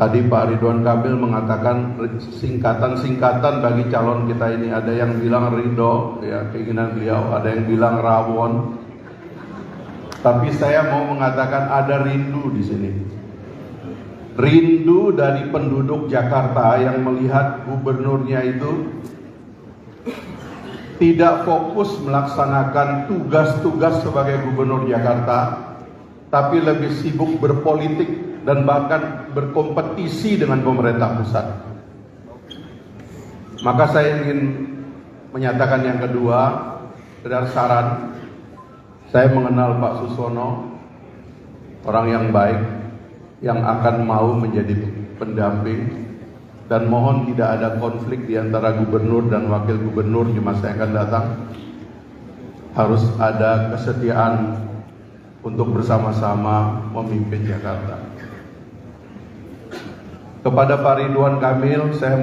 Tadi Pak Ridwan Kamil mengatakan singkatan-singkatan bagi calon kita ini. Ada yang bilang ridho, ya keinginan beliau. Ada yang bilang rawon. Tapi saya mau mengatakan ada rindu di sini. Rindu dari penduduk Jakarta yang melihat gubernurnya itu tidak fokus melaksanakan tugas-tugas sebagai gubernur Jakarta, tapi lebih sibuk berpolitik dan bahkan berkompetisi dengan pemerintah pusat. Maka saya ingin menyatakan yang kedua, sekedar saran. Saya mengenal Pak Susono, orang yang baik, yang akan mau menjadi pendamping, dan mohon tidak ada konflik di antara gubernur dan wakil gubernur di masa yang akan datang. Harus ada kesetiaan untuk bersama-sama memimpin Jakarta. Kepada Pak Ridwan Kamil, saya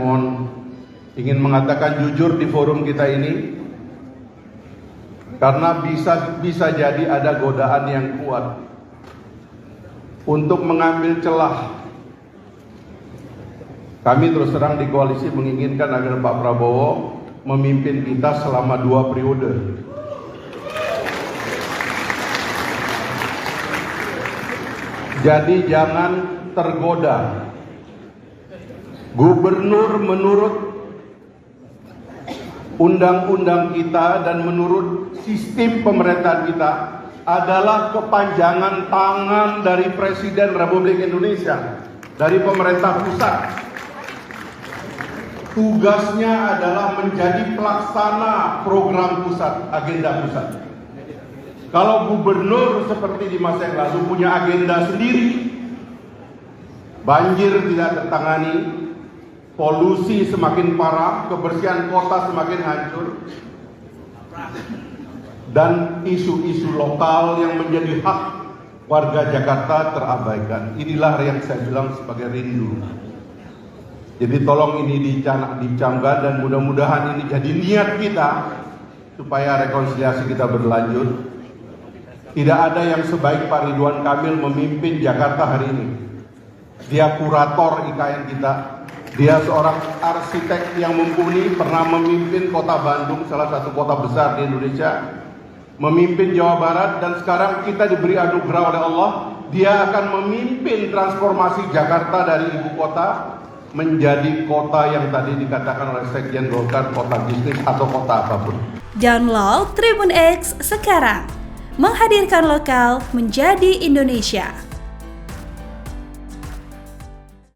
ingin mengatakan jujur di forum kita ini, karena bisa jadi ada godaan yang kuat untuk mengambil celah. Kami terus terang di koalisi menginginkan agar Pak Prabowo memimpin kita selama 2 periode. Jadi jangan tergoda. Gubernur menurut undang-undang kita dan menurut sistem pemerintahan kita adalah kepanjangan tangan dari Presiden Republik Indonesia, dari pemerintah pusat. Tugasnya adalah menjadi pelaksana program pusat, agenda pusat. Kalau gubernur seperti di masa yang lalu punya agenda sendiri, banjir tidak tertangani, polusi semakin parah, kebersihan kota semakin hancur, dan isu-isu lokal yang menjadi hak warga Jakarta terabaikan. Inilah yang saya bilang sebagai rindu. Jadi tolong ini dicamkan dan mudah-mudahan ini jadi niat kita supaya rekonsiliasi kita berlanjut. Tidak ada yang sebaik Pak Ridwan Kamil memimpin Jakarta hari ini. Dia kurator IKN kita. Dia seorang arsitek yang mumpuni, pernah memimpin kota Bandung, salah satu kota besar di Indonesia, memimpin Jawa Barat, dan sekarang kita diberi anugerah oleh Allah. Dia akan memimpin transformasi Jakarta dari ibu kota menjadi kota yang tadi dikatakan oleh Sekjen Golkar, kota bisnis atau kota apapun. Download Tribun X sekarang, menghadirkan lokal menjadi Indonesia.